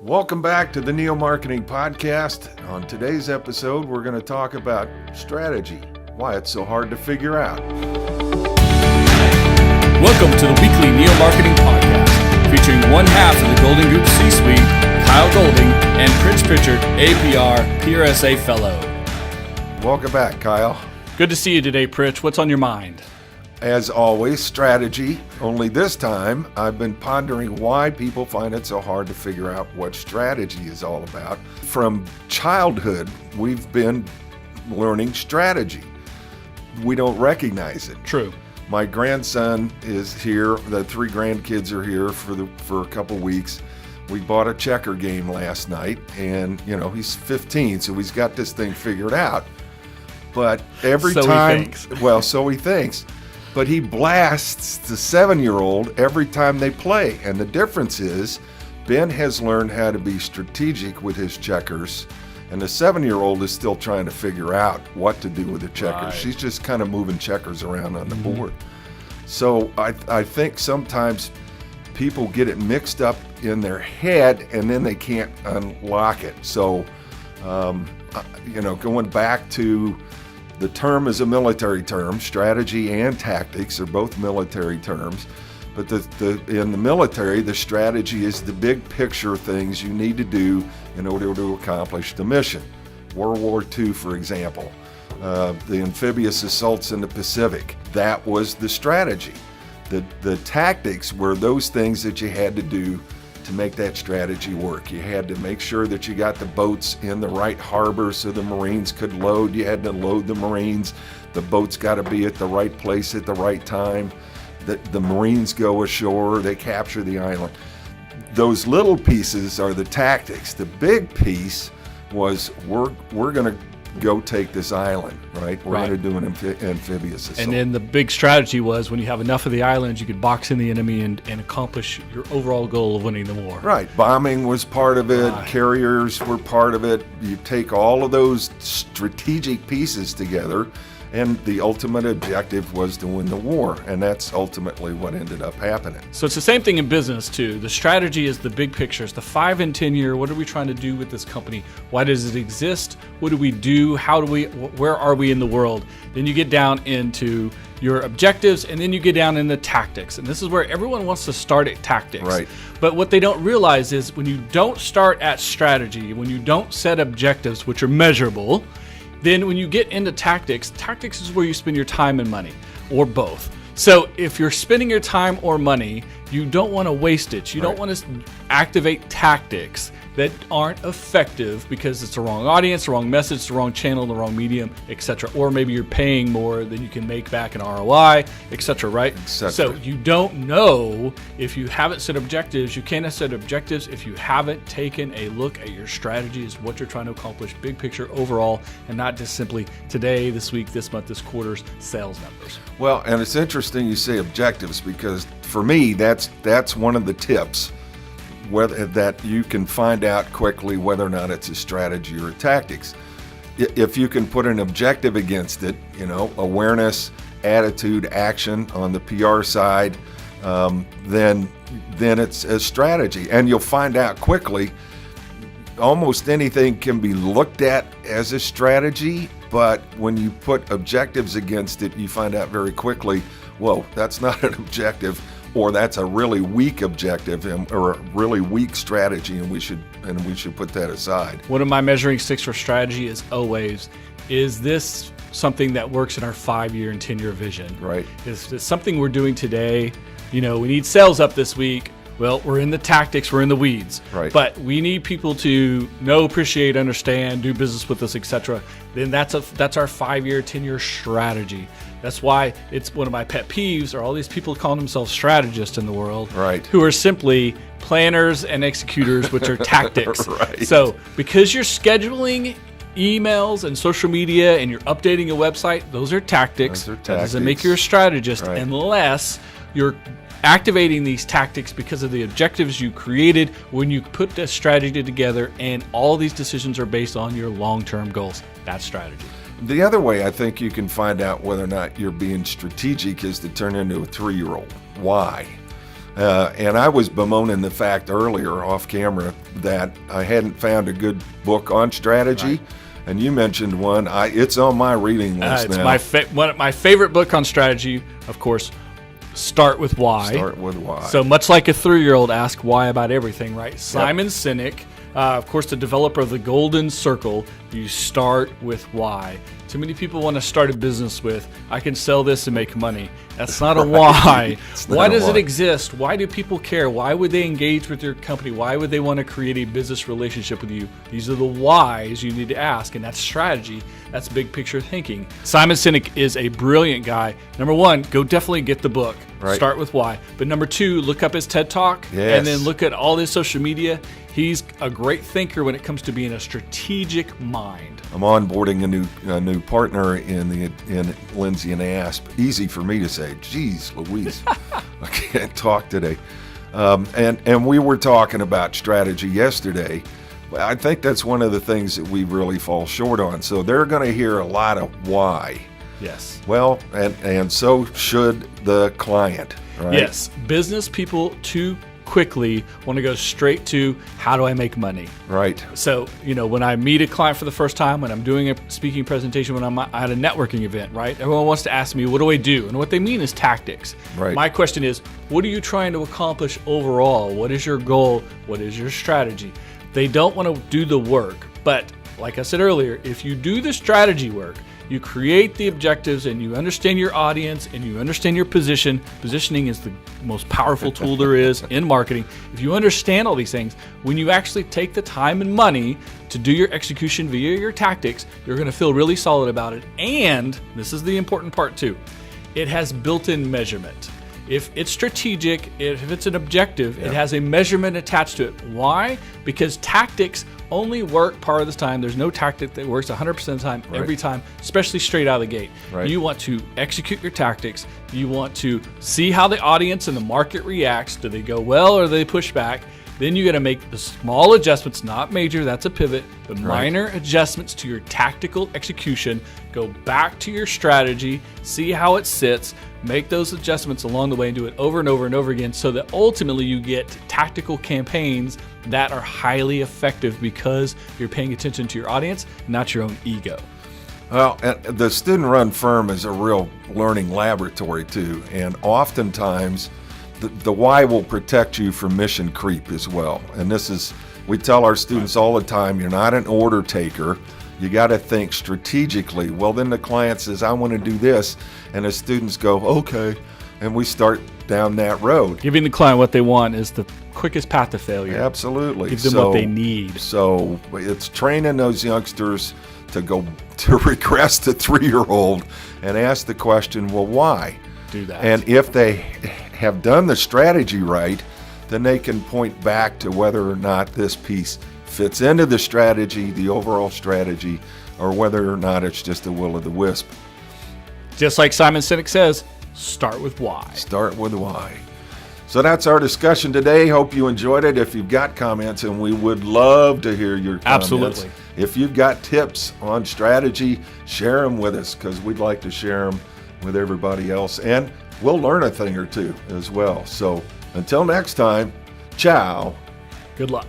Welcome back to the Neo Marketing Podcast. On today's episode, we're going to talk about strategy, why it's so hard to figure out. Welcome to the weekly Neo Marketing Podcast, featuring one half of the Golden Group C-Suite, Kyle Golding, and Prince Pritchard, APR, PRSA Fellow. Welcome back, Kyle. Good to see you today, Pritch. What's on your mind? As always, strategy. Only this time, I've been pondering why people find it so hard to figure out what strategy is all about. From childhood, we've been learning strategy. We don't recognize it. True. My grandson is here. The three grandkids are here for a couple weeks. We bought a checker game last night, and he's 15, so he's got this thing figured out. But every time, so he thinks. But he blasts the 7-year-old every time they play. And the difference is Ben has learned how to be strategic with his checkers, and the 7-year-old is still trying to figure out what to do with the checkers. Right. She's just kind of moving checkers around on the board. So I think sometimes people get it mixed up in their head and then they can't unlock it. So, going back to the term is a military term. Strategy and tactics are both military terms. But in the military, the strategy is the big picture things you need to do in order to accomplish the mission. World War II, for example, the amphibious assaults in the Pacific, that was the strategy. The tactics were those things that you had to do to make that strategy work. You had to make sure that you got the boats in the right harbor so the Marines could load. You had to load the Marines. The boats got to be at the right place at the right time. The Marines go ashore, they capture the island. Those little pieces are the tactics. The big piece was we're going to go take this island, right? We're going to do an amphibious assault. And then the big strategy was when you have enough of the islands, you could box in the enemy and accomplish your overall goal of winning the war. Right. Bombing was part of it. Carriers were part of it. You take all of those strategic pieces together, and the ultimate objective was to win the war. And that's ultimately what ended up happening. So it's the same thing in business too. The strategy is the big picture. It's the 5 and 10 year. What are we trying to do with this company? Why does it exist? What do we do? Where are we in the world? Then you get down into your objectives, and then you get down into tactics. And this is where everyone wants to start at tactics. Right. But what they don't realize is when you don't start at strategy, when you don't set objectives, which are measurable, then when you get into tactics is where you spend your time and money, or both. So if you're spending your time or money, you don't want to waste it. You don't want to activate tactics that aren't effective because it's the wrong audience, the wrong message, the wrong channel, the wrong medium, etc. Or maybe you're paying more than you can make back in ROI, etc. Right? So you don't know if you haven't set objectives. You cannot set objectives if you haven't taken a look at your strategies, what you're trying to accomplish, big picture overall, and not just simply today, this week, this month, this quarter's sales numbers. Well, and it's interesting you say objectives, because for me, that's one of the tips that you can find out quickly whether or not it's a strategy or a tactics. If you can put an objective against it, awareness, attitude, action on the PR side, then it's a strategy. And you'll find out quickly, almost anything can be looked at as a strategy, but when you put objectives against it, you find out very quickly, whoa, that's not an objective, or that's a really weak objective or a really weak strategy, and we should put that aside. One of my measuring sticks for strategy is always, is this something that works in our 5-year and 10-year vision? Right. Is this something we're doing today? We need sales up this week. Well, we're in the tactics, we're in the weeds. Right. But we need people to know, appreciate, understand, do business with us, etc. Then that's our 5-year, 10-year strategy. That's why it's one of my pet peeves are all these people calling themselves strategists in the world, right, who are simply planners and executors, which are tactics. Right. So because you're scheduling emails and social media and you're updating a website, those are tactics. That doesn't make you a strategist unless you're activating these tactics because of the objectives you created when you put the strategy together, and all these decisions are based on your long-term goals. That's strategy. The other way I think you can find out whether or not you're being strategic is to turn into a 3-year-old. Why? And I was bemoaning the fact earlier off camera that I hadn't found a good book on strategy. Right. And you mentioned one. It's on my reading list it's now. my favorite book on strategy, of course. Start with why. Start with why. So much like a 3-year-old, ask why about everything, right? Simon Sinek, of course, the developer of the Golden Circle. You start with why. Too many people want to start a business with, I can sell this and make money. That's not a why. Why does it exist? Why do people care? Why would they engage with your company? Why would they want to create a business relationship with you? These are the whys you need to ask, and that's strategy. That's big picture thinking. Simon Sinek is a brilliant guy. Number one, go definitely get the book. Right. Start with why. But number two, look up his TED Talk, and then look at all his social media. He's a great thinker when it comes to being a strategic mind. I'm onboarding a new partner in Lindsay and Asp. Easy for me to say. Geez, Louise, I can't talk today. And we were talking about strategy yesterday. I think that's one of the things that we really fall short on. So they're going to hear a lot of why. Yes. Well, and so should the client, right? Yes. Business people too quickly want to go straight to, how do I make money? Right. So, when I meet a client for the first time, when I'm doing a speaking presentation, when I'm at a networking event, right? Everyone wants to ask me, what do I do? And what they mean is tactics. Right. My question is, what are you trying to accomplish overall? What is your goal? What is your strategy? They don't want to do the work. But like I said earlier, if you do the strategy work, you create the objectives and you understand your audience and you understand your position. Positioning is the most powerful tool there is in marketing. If you understand all these things, when you actually take the time and money to do your execution via your tactics, you're going to feel really solid about it. And this is the important part too. It has built-in measurement. If it's strategic, if it's an objective, it has a measurement attached to it. Why? Because tactics only work part of the time. There's no tactic that works 100% of the time, every time, especially straight out of the gate. Right. You want to execute your tactics. You want to see how the audience and the market reacts. Do they go well or do they push back? Then you got to make the small adjustments, not major, that's a pivot, but minor adjustments to your tactical execution. Go back to your strategy, see how it sits, make those adjustments along the way and do it over and over and over again so that ultimately you get tactical campaigns that are highly effective because you're paying attention to your audience, not your own ego. Well, the student-run firm is a real learning laboratory too, and oftentimes the why will protect you from mission creep as well. And we tell our students all the time, you're not an order taker. You got to think strategically. Well, then the client says, I want to do this. And the students go, okay. And we start down that road. Giving the client what they want is the quickest path to failure. Absolutely. Give them what they need. So it's training those youngsters to regress to 3-year-old and ask the question, well, why? Do that. And if they have done the strategy right, then they can point back to whether or not this piece fits into the strategy, the overall strategy, or whether or not it's just a will of the wisp. Just like Simon Sinek says, start with why. Start with why. So that's our discussion today. Hope you enjoyed it. If you've got comments, and we would love to hear your comments. Absolutely. If you've got tips on strategy, share them with us because we'd like to share them with everybody else. And we'll learn a thing or two as well. So until next time, ciao. Good luck.